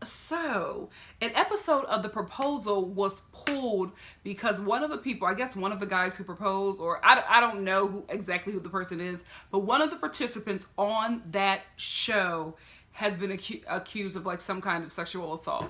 So, an episode of The Proposal was pulled because one of the people, I guess one of the guys who proposed, or I don't know exactly who the person is, but one of the participants on that show has been accused of like some kind of sexual assault.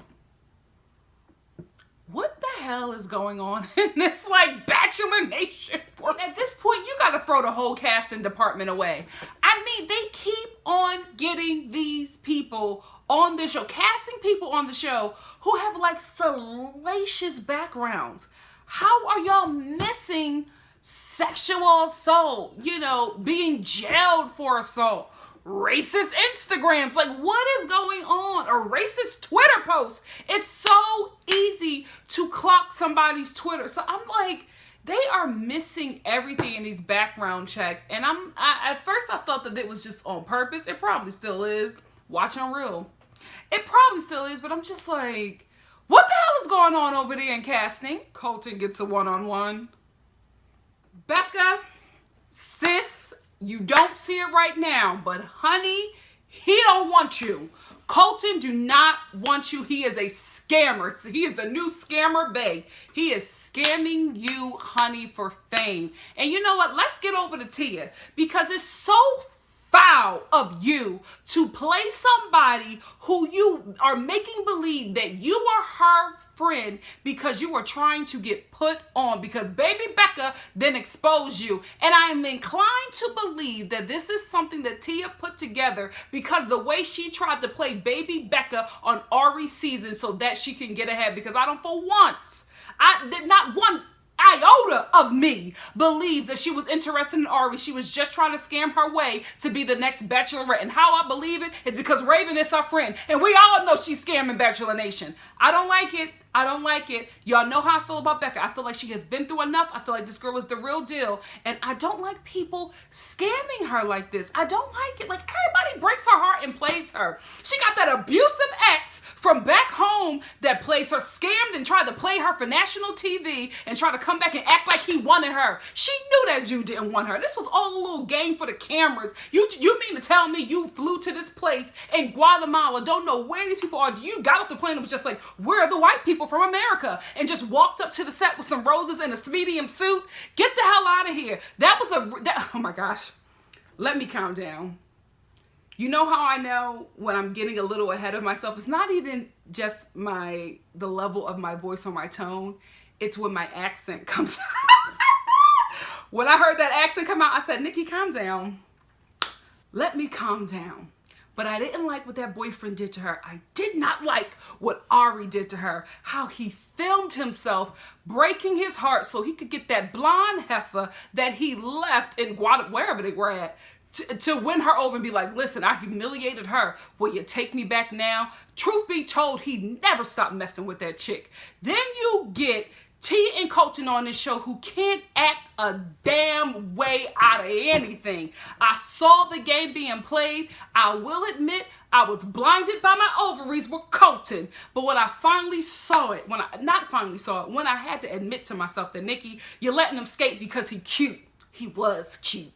What the hell is going on in this like Bachelor Nation? At this point, you gotta throw the whole casting department away. I mean, they keep on getting these people on the show, casting people on the show who have like salacious backgrounds. How are y'all missing sexual assault? You know, being jailed for assault. Racist Instagrams, like what is going on? Or racist Twitter posts. It's so easy to clock somebody's Twitter. So I'm like, they are missing everything in these background checks. And at first I thought that it was just on purpose. It probably still is. Watching real. It probably still is, but I'm just like, what the hell is going on over there in casting? Colton gets a one-on-one. BECCA, sis, you don't see it right now, but honey, he don't want you. Colton do not want you. He is a scammer. He is the new scammer bae. He is scamming you, honey, for fame. And you know what? Let's get over to Tia, because it's so foul of you to play somebody who you are making believe that you are her friend because you were trying to get put on, because baby BECCA then exposed you. And I am inclined to believe that this is something that Tia put together, because the way she tried to play baby BECCA on Ari's season so that she can get ahead, because I don't for once, not one iota of me believes that she was interested in Ari. She was just trying to scam her way to be the next Bachelorette. And how I believe it is because Raven is her friend. And we all know she's scamming Bachelor Nation. I don't like it. I don't like it. Y'all know how I feel about BECCA. I feel like she has been through enough. I feel like this girl is the real deal. And I don't like people scamming her like this. I don't like it. Like, everybody breaks her heart and plays her. She got that abusive ex from back home that plays her, scammed and tried to play her for national TV and tried to come back and act like he wanted her. She knew that Jew didn't want her. This was all a little game for the cameras. You mean to tell me you flew to this place in Guatemala, don't know where these people are? You got off the plane and was just like, where are the white people from America? And just walked up to the set with some roses and a medium suit? Get the hell out of here. Oh my gosh. Let me calm down. You know how I know when I'm getting a little ahead of myself? It's not even just the level of my voice or my tone. It's when my accent comes out. When I heard that accent come out, I said, Nikki, calm down. Let me calm down. But I didn't like what that boyfriend did to her. I did not like what Ari did to her. How he filmed himself breaking his heart so he could get that blonde heifer that he left in Guatemala, wherever they were at, to win her over and be like, listen, I humiliated her. Will you take me back now? Truth be told, he never stopped messing with that chick. Then you get Tia and Colton on this show who can't act a damn way out of anything. I saw the game being played. I will admit I was blinded by my ovaries with Colton. But when I finally saw it, when I had to admit to myself that, Nikki, you're letting him skate because he's cute. He was cute.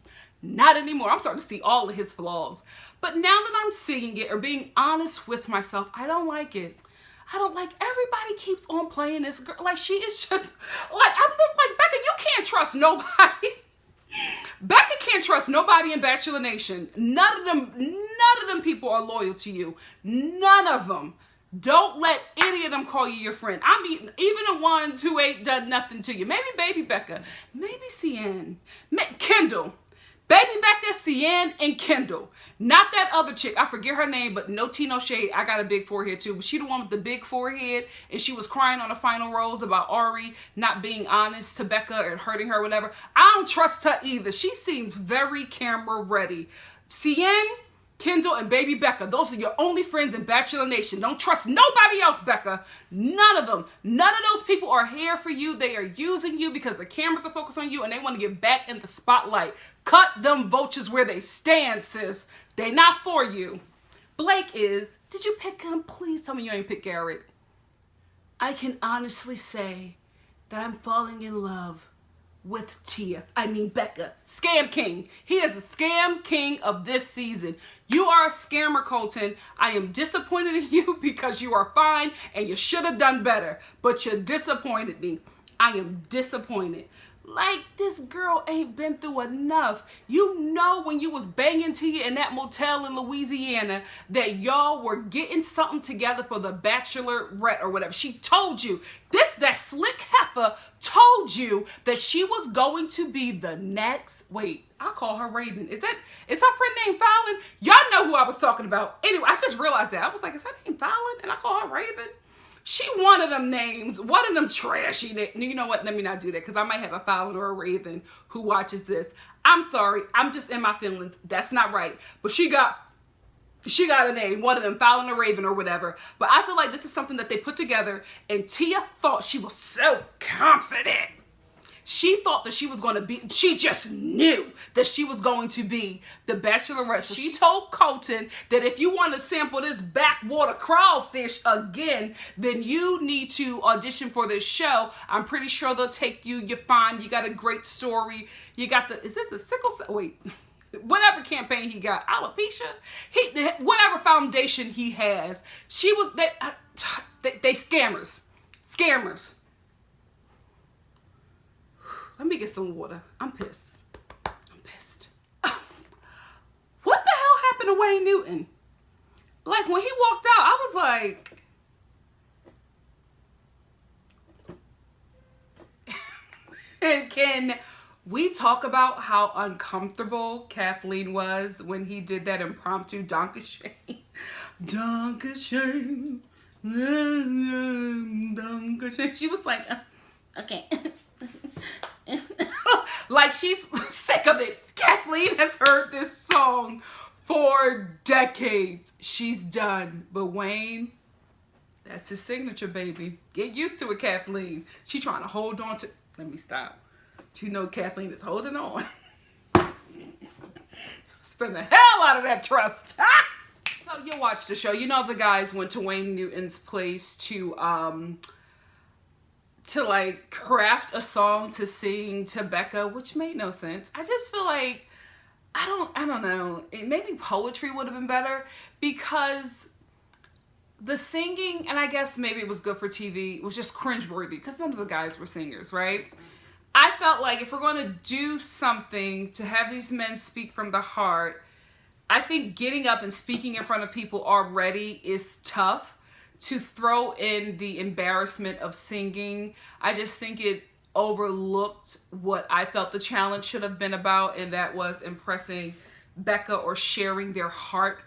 Not anymore. I'm starting to see all of his flaws. But now that I'm seeing it or being honest with myself, I don't like it. I don't like, everybody keeps on playing this girl. Like, she is just, like, I'm just like, BECCA, you can't trust nobody. BECCA can't trust nobody in Bachelor Nation. None of them people are loyal to you. None of them. Don't let any of them call you your friend. I mean, even the ones who ain't done nothing to you. Maybe baby BECCA. Maybe Cian. Kendall. Baby BECCA, Cian, and Kendall. Not that other chick. I forget her name, but no tea, no shade. I got a big forehead too. But she the one with the big forehead, and she was crying on the final rose about Ari not being honest to BECCA and hurting her, whatever. I don't trust her either. She seems very camera ready. Cian, Kendall, and baby BECCA. Those are your only friends in Bachelor Nation. Don't trust nobody else, BECCA. None of them. None of those people are here for you. They are using you because the cameras are focused on you and they want to get back in the spotlight. Cut them vultures where they stand, sis. They not for you. Blake is, did you pick him? Please tell me you ain't pick Garrett. I can honestly say that I'm falling in love with BECCA. Scam king. He is a scam king of this season. You are a scammer, Colton. I am disappointed in you because you are fine and you should have done better. But you disappointed me. I am disappointed. Like, this girl ain't been through enough. You know, when you was banging Tia in that motel in Louisiana that y'all were getting something together for the Bachelorette or whatever. She told you, that slick heifer told you that she was going to be the next, wait, I'll call her Raven. Is her friend named Fallon? Y'all know who I was talking about. Anyway, I just realized that. I was like, is her name Fallon? And I call her Raven? She one of them names, one of them trashy names. You know what? Let me not do that because I might have a Fallon or a Raven who watches this. I'm sorry. I'm just in my feelings. That's not right. But she got a name, one of them, Fallon or Raven or whatever. But I feel like this is something that they put together and Tia thought she was so confident. She thought that she was going to be, she just knew that she was going to be the Bachelorette. She told Colton that if you want to sample this backwater crawfish again, then you need to audition for this show. I'm pretty sure they'll take you. You're fine. You got a great story. You got the, is this a sickle cell? Wait. Whatever campaign he got, alopecia, whatever foundation he has, they scammers. Let me get some water. I'm pissed. What the hell happened to Wayne Newton? Like, when he walked out, I was like, and can we talk about how uncomfortable Kathleen was when he did that impromptu Dankeschön? Dankeschön. Dankeschön. She was like, okay. Like, she's sick of it. Kathleen has heard this song for decades. She's done. But Wayne, that's his signature, baby. Get used to it, Kathleen. She trying to hold on to, let me stop. You know Kathleen is holding on. Spend the hell out of that trust. So you watch the show. You know the guys went to Wayne Newton's place to like craft a song to sing to BECCA, which made no sense. I just feel like, I don't know. Maybe poetry would have been better because the singing, and I guess maybe it was good for TV, was just cringeworthy because none of the guys were singers, right? I felt like if we're going to do something to have these men speak from the heart, I think getting up and speaking in front of people already is tough. To throw in the embarrassment of singing, I just think it overlooked what I felt the challenge should have been about, and that was impressing BECCA or sharing their heart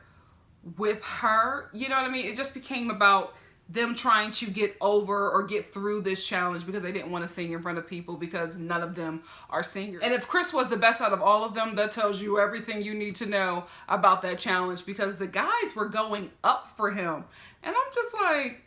with her. You know what I mean? It just became about them trying to get over or get through this challenge because they didn't want to sing in front of people because none of them are singers. And if Chris was the best out of all of them, that tells you everything you need to know about that challenge because the guys were going up for him. And I'm just like,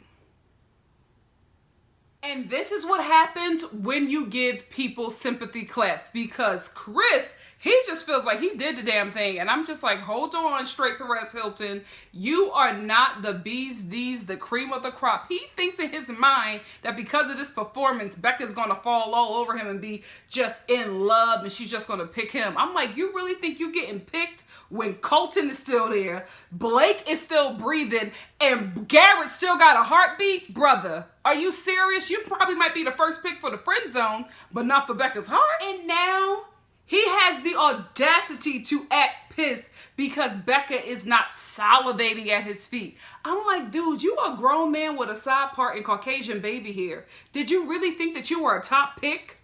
and this is what happens when you give people sympathy claps because Chris, he just feels like he did the damn thing. And I'm just like, hold on, straight Perez Hilton. You are not the bees, these, the cream of the crop. He thinks in his mind that because of this performance, BECCA's going to fall all over him and be just in love and she's just going to pick him. I'm like, you really think you're getting picked when Colton is still there, Blake is still breathing, and Garrett still got a heartbeat? Brother, are you serious? You probably might be the first pick for the friend zone, but not for BECCA's heart. And now he has the audacity to act pissed because BECCA is not salivating at his feet. I'm like, dude, you a grown man with a side part and Caucasian baby hair. Did you really think that you were a top pick?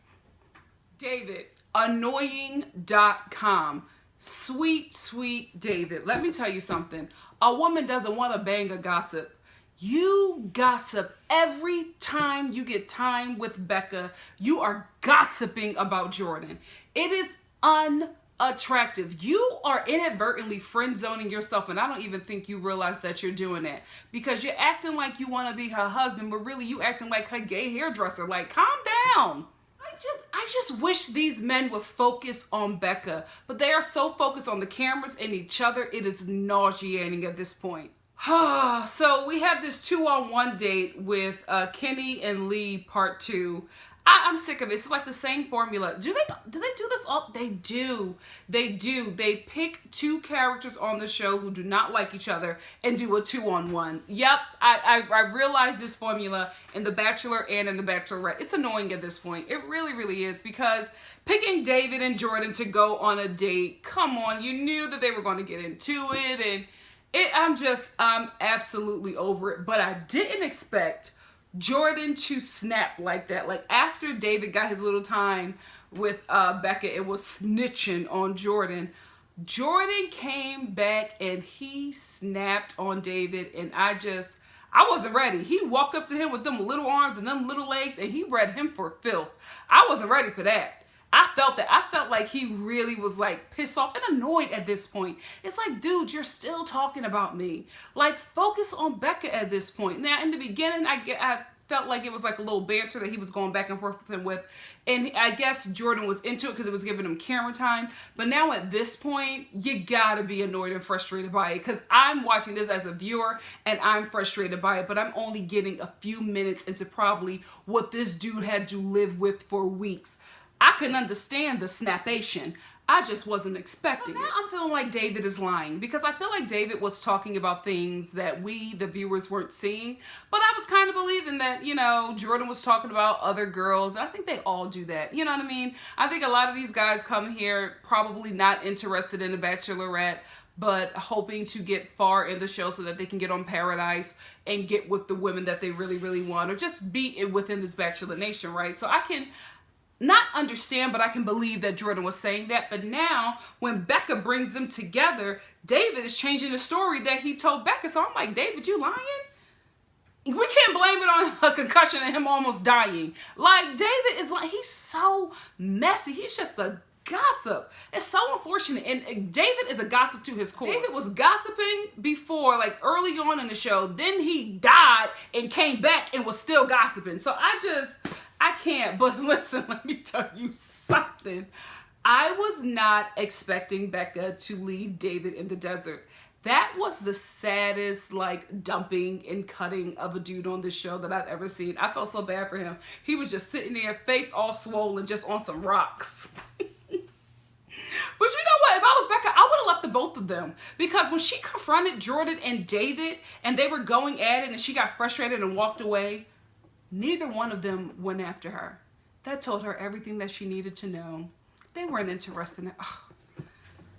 David, annoying.com. Sweet, sweet David. Let me tell you something. A woman doesn't want to bang a gossip. You gossip every time you get time with BECCA. You are gossiping about Jordan. It is unattractive. You are inadvertently friend zoning yourself, and I don't even think you realize that you're doing that because you're acting like you want to be her husband, but really you acting like her gay hairdresser. Like, calm down. I just wish these men would focus on BECCA, but they are so focused on the cameras and each other, it is nauseating at this point. So we have this 2-on-1 date with Kenny and Lee part 2. I'm sick of it. It's like the same formula. Do they do this all? They do. They do. They pick two characters on the show who do not like each other and do a 2-on-1. Yep, I realized this formula in The Bachelor and in The Bachelorette. It's annoying at this point. It really, really is, because picking David and Jordan to go on a date, come on, you knew that they were going to get into it, and I'm absolutely over it. But I didn't expect Jordan to snap like that. Like, after David got his little time with BECCA, it was snitching on Jordan. Jordan came back and he snapped on David, and I wasn't ready. He walked up to him with them little arms and them little legs, and he read him for filth. I wasn't ready for that. I felt that. I felt like he really was like pissed off and annoyed at this point. It's like, dude, you're still talking about me. Like, focus on BECCA at this point. Now, in the beginning, I felt like it was like a little banter that he was going back and forth with him with. And I guess Jordan was into it because it was giving him camera time. But now at this point, you gotta be annoyed and frustrated by it, because I'm watching this as a viewer and I'm frustrated by it, but I'm only getting a few minutes into probably what this dude had to live with for weeks. I couldn't understand the snapation. I just wasn't expecting it. Now I'm feeling like David is lying, because I feel like David was talking about things that we, the viewers, weren't seeing. But I was kind of believing that, you know, Jordan was talking about other girls. I think they all do that. You know what I mean? I think a lot of these guys come here probably not interested in a Bachelorette, but hoping to get far in the show so that they can get on Paradise and get with the women that they really, really want, or just be within this Bachelor Nation, right? So I can not understand, but I can believe that Jordan was saying that. But now, when BECCA brings them together, David is changing the story that he told BECCA. So I'm like, David, you lying? We can't blame it on a concussion and him almost dying. Like, David is like, he's so messy. He's just a gossip. It's so unfortunate. And David is a gossip to his core. David was gossiping before, like early on in the show. Then he died and came back and was still gossiping. So I can't. But listen, let me tell you something. I was not expecting BECCA to leave David in the desert. That was the saddest, like, dumping and cutting of a dude on this show that I've ever seen. I felt so bad for him. He was just sitting there, face all swollen, just on some rocks. But you know what? If I was BECCA, I would have left the both of them. Because when she confronted Jordan and David, and they were going at it, and she got frustrated and walked away, neither one of them went after her. That told her everything that she needed to know. They weren't interested in it. Oh,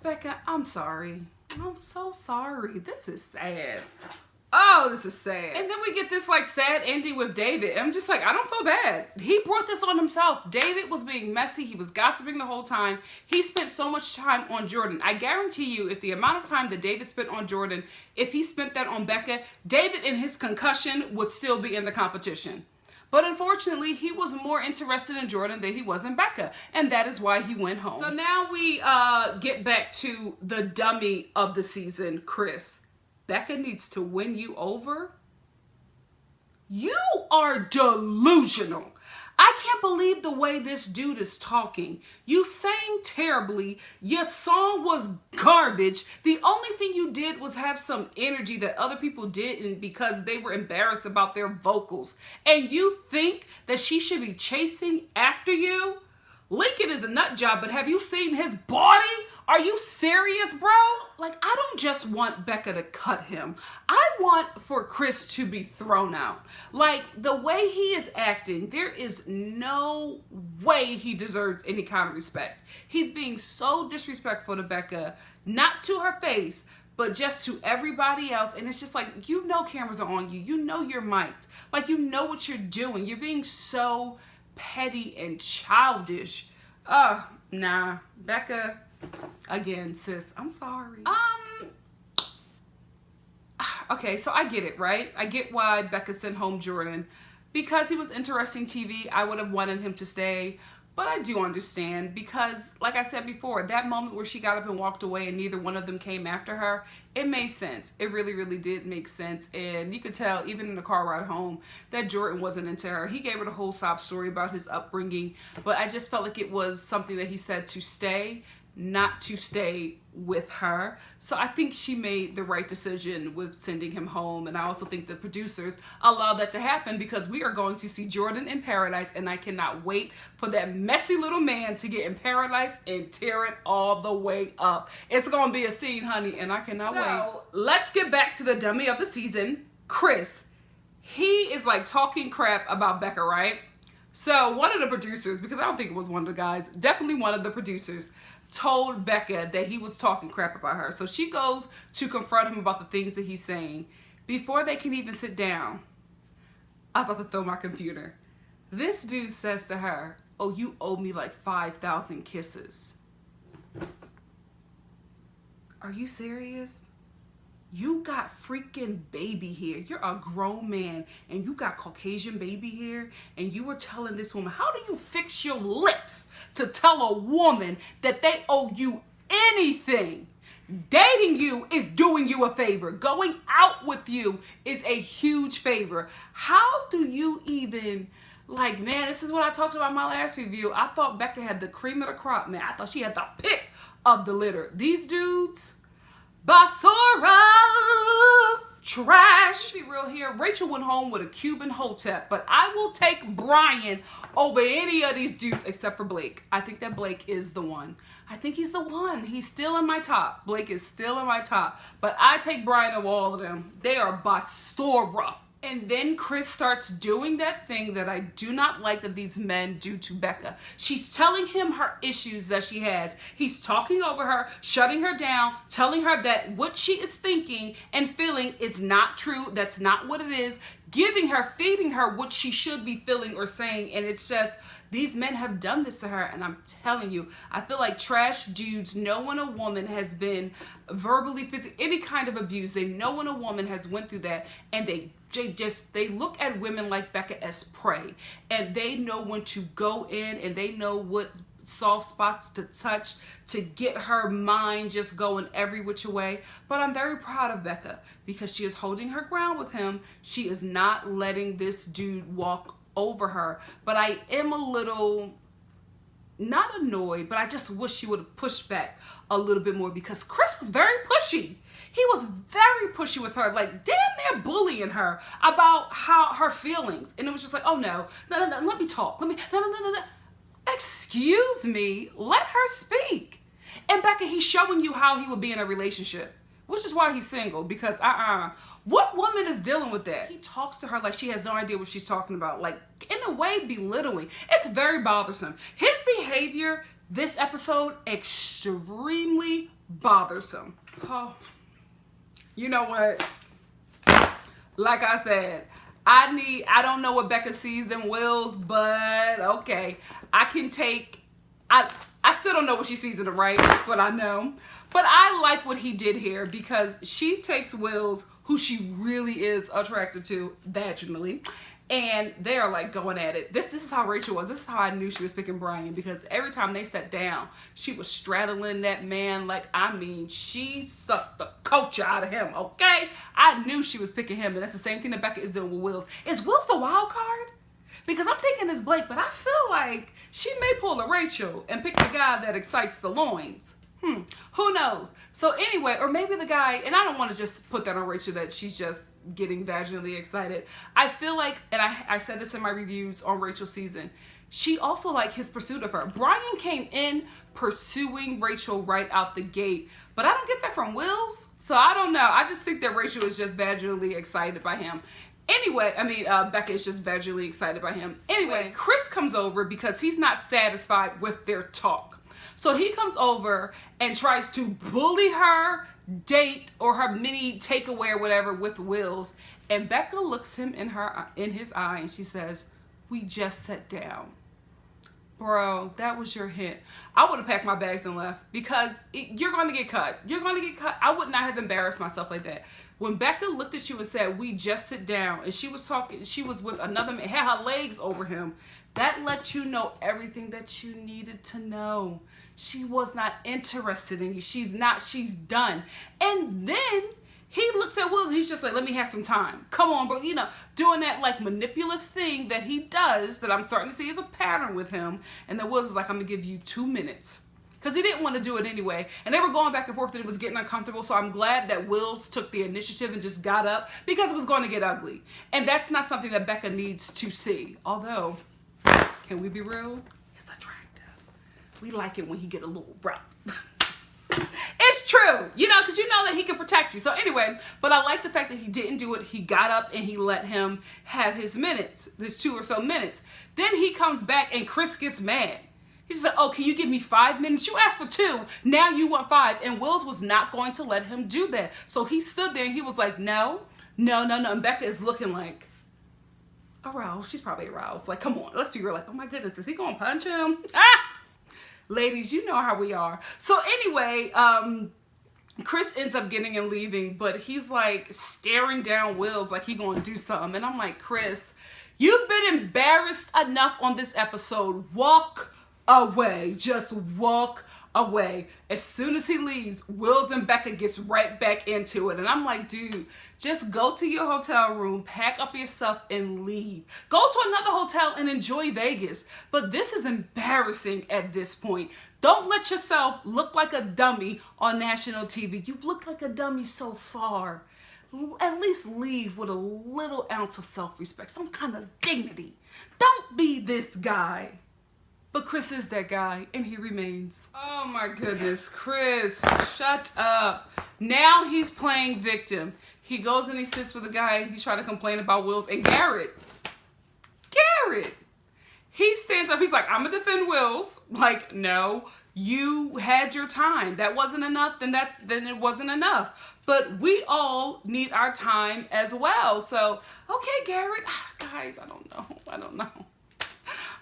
BECCA, I'm sorry. I'm so sorry. This is sad. Oh, this is sad. And then we get this like sad ending with David. I'm just like, I don't feel bad. He brought this on himself. David was being messy. He was gossiping the whole time. He spent so much time on Jordan. I guarantee you, if the amount of time that David spent on Jordan, if he spent that on BECCA, David and his concussion would still be in the competition. But unfortunately, he was more interested in Jordan than he was in BECCA. And that is why he went home. So now we get back to the dummy of the season, Chris. BECCA needs to win you over? You are delusional. I can't believe the way this dude is talking. You sang terribly. Your song was garbage. The only thing you did was have some energy that other people didn't because they were embarrassed about their vocals. And you think that she should be chasing after you? Lincoln is a nut job, but have you seen his body? Are you serious, bro? Like, I don't just want BECCA to cut him. I want for Chris to be thrown out. Like, the way he is acting, there is no way he deserves any kind of respect. He's being so disrespectful to BECCA, not to her face, but just to everybody else. And it's just like, you know cameras are on you. You know you're mic'd. Like, you know what you're doing. You're being so petty and childish. Nah, BECCA, again, sis, I'm sorry. Okay, so I get it, right? I get why BECCA sent home Jordan. Because he was interesting TV, I would have wanted him to stay. But I do understand because, like I said before, that moment where she got up and walked away and neither one of them came after her, it made sense. It really, really did make sense. And you could tell, even in the car ride home, that Jordan wasn't into her. He gave her the whole sob story about his upbringing, but I just felt like it was something that he said to stay, not to stay with her. So I think she made the right decision with sending him home. And I also think the producers allowed that to happen because we are going to see Jordan in paradise, and I cannot wait for that messy little man to get in paradise and tear it all the way up. It's going to be a scene, honey, and I cannot wait. Let's get back to the dummy of the season, Chris. He is like talking crap about Becca, right? So one of the producers, because I don't think it was one of the guys, definitely one of the producers, told Becca that he was talking crap about her. So she goes to confront him about the things that he's saying. Before they can even sit down, I thought to throw my computer. This dude says to her, "Oh, you owe me like 5,000 kisses." Are you serious? You got freaking baby hair. You're a grown man and you got Caucasian baby hair, and you were telling this woman, how do you fix your lips to tell a woman that they owe you anything? Dating you is doing you a favor. Going out with you is a huge favor. How do you even, like, man, this is what I talked about in my last review. I thought Becca had the cream of the crop, man. I thought she had the pick of the litter. These dudes, basura, trash. Be real here. Rachel went home with a Cuban hotep, but I will take Brian over any of these dudes except for Blake. I think that Blake is the one. I think he's the one. He's still in my top. Blake is still in my top, but I take Brian over all of them. They are basura. And then Chris starts doing that thing that I do not like that these men do to Becca. She's telling him her issues that she has. He's talking over her, shutting her down, telling her that what she is thinking and feeling is not true. That's not what it is. Giving her, feeding her what she should be feeling or saying. And it's just, these men have done this to her. And I'm telling you, I feel like trash dudes know when a woman has been verbally, physically, any kind of abuse. They know when a woman has went through that, and they look at women like Becca as prey, and they know when to go in, and they know what soft spots to touch to get her mind just going every which way. But I'm very proud of Becca because she is holding her ground with him. She is not letting this dude walk over her. But I am a little, not annoyed, but I just wish she would have pushed back a little bit more because Chris was very pushy. He was very pushy with her, like damn near bullying her about how her feelings. And it was just like, oh no, let me talk. No. Excuse me, let her speak. And Becca, he's showing you how he would be in a relationship, which is why he's single, because what woman is dealing with that? He talks to her like she has no idea what she's talking about, like in a way belittling. It's very bothersome. His behavior this episode, extremely bothersome. Oh, you know what? Like I said, I don't know what Becca sees in Wills, but okay. I still don't know what she sees in him, right? But I know. But I like what he did here because she takes Wills, who she really is attracted to vaginally, and they're like going at it. This is how Rachel was. This is how I knew she was picking Brian, because every time they sat down, she was straddling that man. Like, I mean, she sucked the culture out of him, okay? I knew she was picking him, and that's the same thing that Becca is doing with Wills. Is Wills the wild card? Because I'm thinking it's Blake, but I feel like she may pull a Rachel and pick the guy that excites the loins. Who knows? So anyway, or maybe the guy, and I don't want to just put that on Rachel that she's just getting vaginally excited. I feel like, and I said this in my reviews on Rachel's season, she also liked his pursuit of her. Brian came in pursuing Rachel right out the gate, but I don't get that from Wills. So I don't know. I just think that Rachel is just vaginally excited by him. Anyway, Becca is just vaginally excited by him. Anyway, Chris comes over because he's not satisfied with their talk. So he comes over and tries to bully her date or her mini takeaway or whatever with Wills. And Becca looks him in his eye and she says, "We just sat down." Bro, that was your hint. I would have packed my bags and left because you're going to get cut. You're going to get cut. I would not have embarrassed myself like that. When Becca looked at you and said, "We just sit down," and she was talking, she was with another man, had her legs over him, that let you know everything that you needed to know. She was not interested in you. She's done. And then he looks at Wills and he's just like, "Let me have some time. Come on, bro." You know, doing that like manipulative thing that he does that I'm starting to see as a pattern with him. And then Wills is like, "I'm going to give you 2 minutes." because he didn't want to do it anyway. And they were going back and forth and it was getting uncomfortable. So I'm glad that Wills took the initiative and just got up because it was going to get ugly. And that's not something that BECCA needs to see. Although, can we be real? It's attractive. We like it when he get a little rough. It's true, you know, because you know that he can protect you. So anyway, but I like the fact that he didn't do it. He got up and he let him have his minutes, his 2 or so minutes. Then he comes back and Chris gets mad. He's like, oh, can you give me 5 minutes? You asked for 2, now you want 5. And Wills was not going to let him do that. So he stood there and he was like, no. And BECCA is looking like aroused. She's probably aroused. Like, come on, let's be real. Like, oh my goodness, is he gonna punch him? Ah! Ladies, you know how we are. So anyway, Chris ends up getting and leaving, but he's like staring down Wills like he gonna do something. And I'm like, Chris, you've been embarrassed enough on this episode. Walk away. Just walk away. As soon as he leaves, Wills and BECCA gets right back into it. And I'm like, dude, just go to your hotel room, pack up your stuff and leave. Go to another hotel and enjoy Vegas. But this is embarrassing at this point. Don't let yourself look like a dummy on national TV. You've looked like a dummy so far. At least leave with a little ounce of self-respect, some kind of dignity. Don't be this guy. But Chris is that guy, and he remains. Oh my goodness, Chris, shut up. Now he's playing victim. He goes and he sits with a guy, and he's trying to complain about Wills, and Garrett, he stands up, he's like, I'm gonna defend Wills. Like, no, you had your time. That wasn't enough, then it wasn't enough. But we all need our time as well. So, okay, Garrett, guys, I don't know.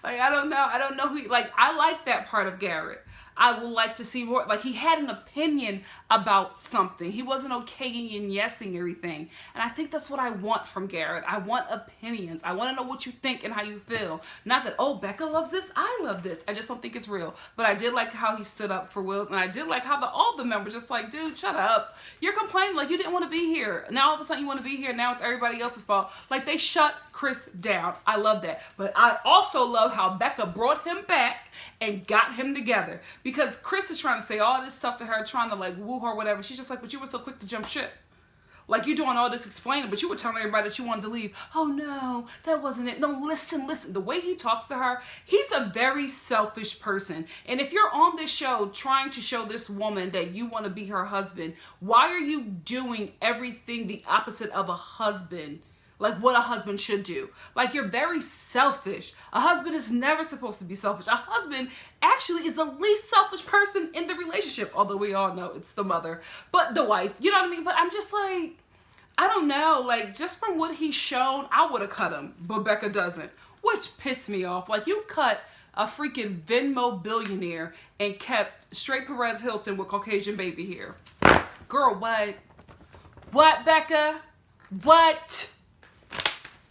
Like, I don't know who, like, I like that part of Garrett. I would like to see more, like, he had an opinion about something. He wasn't okaying and yesing everything. And I think that's what I want from Garrett. I want opinions. I want to know what you think and how you feel. Not that, oh, BECCA loves this, I love this. I just don't think it's real. But I did like how he stood up for Wills, and I did like how all the members just like, dude, shut up. You're complaining like you didn't want to be here. Now all of a sudden you want to be here. Now it's everybody else's fault. Like, they shut Chris down. I love that. But I also love how BECCA brought him back and got him together. Because Chris is trying to say all this stuff to her, trying to like woo her, whatever. She's just like, but you were so quick to jump ship. Like, you're doing all this explaining, but you were telling everybody that you wanted to leave. Oh no, that wasn't it. No, listen. The way he talks to her, he's a very selfish person. And if you're on this show trying to show this woman that you want to be her husband, why are you doing everything the opposite of a husband? Like what a husband should do. Like, you're very selfish. A husband is never supposed to be selfish. A husband actually is the least selfish person in the relationship. Although we all know it's the mother. But the wife, you know what I mean? But I'm just like, I don't know. Like, just from what he's shown, I would have cut him. But BECCA doesn't. Which pissed me off. Like, you cut a freaking Venmo billionaire and kept straight Perez Hilton with Caucasian baby hair. Girl, what? What, BECCA? What?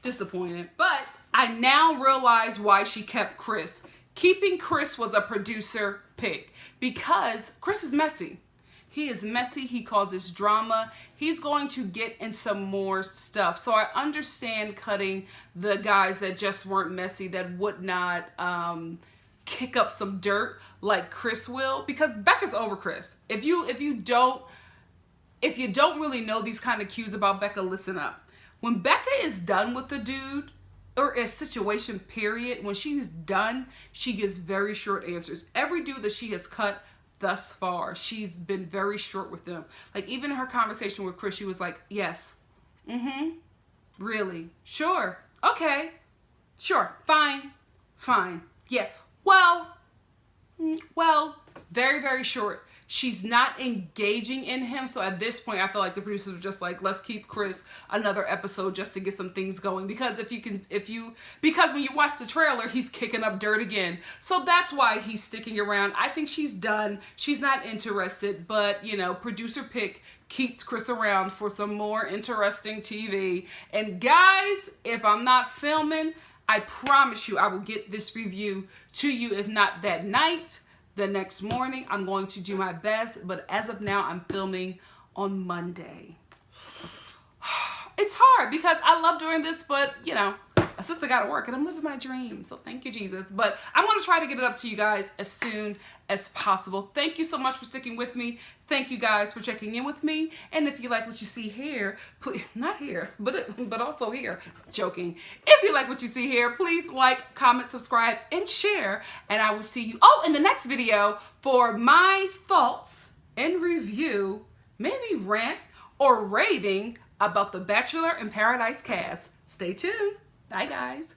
Disappointed. But I now realize why she kept Chris. Keeping Chris was a producer pick because Chris is messy. He is messy. He causes drama. He's going to get in some more stuff. So I understand cutting the guys that just weren't messy, that would not kick up some dirt like Chris will, because BECCA's over Chris. If you don't really know these kind of cues about BECCA, listen up. When BECCA is done with the dude, or a situation, period, when she's done, she gives very short answers. Every dude that she has cut thus far, she's been very short with them. Like, even in her conversation with Chris, she was like, yes, really, sure, okay, sure, fine, yeah, well, very, very short. She's not engaging in him. So at this point, I feel like the producers were just like, let's keep Chris another episode just to get some things going. Because because when you watch the trailer, he's kicking up dirt again. So that's why he's sticking around. I think she's done. She's not interested, but you know, producer pick keeps Chris around for some more interesting TV. And guys, if I'm not filming, I promise you I will get this review to you, if not that night, the next morning. I'm going to do my best, but as of now, I'm filming on Monday. It's hard because I love doing this, but you know, a sister got to work and I'm living my dream. So thank you, Jesus. But I'm going to try to get it up to you guys as soon as possible. Thank you so much for sticking with me. Thank you guys for checking in with me. And if you like what you see here, please, not here, but also here, joking. If you like what you see here, please like, comment, subscribe, and share. And I will see you, in the next video for my thoughts and review, maybe rant or raving about the Bachelor in Paradise cast. Stay tuned. Bye, guys.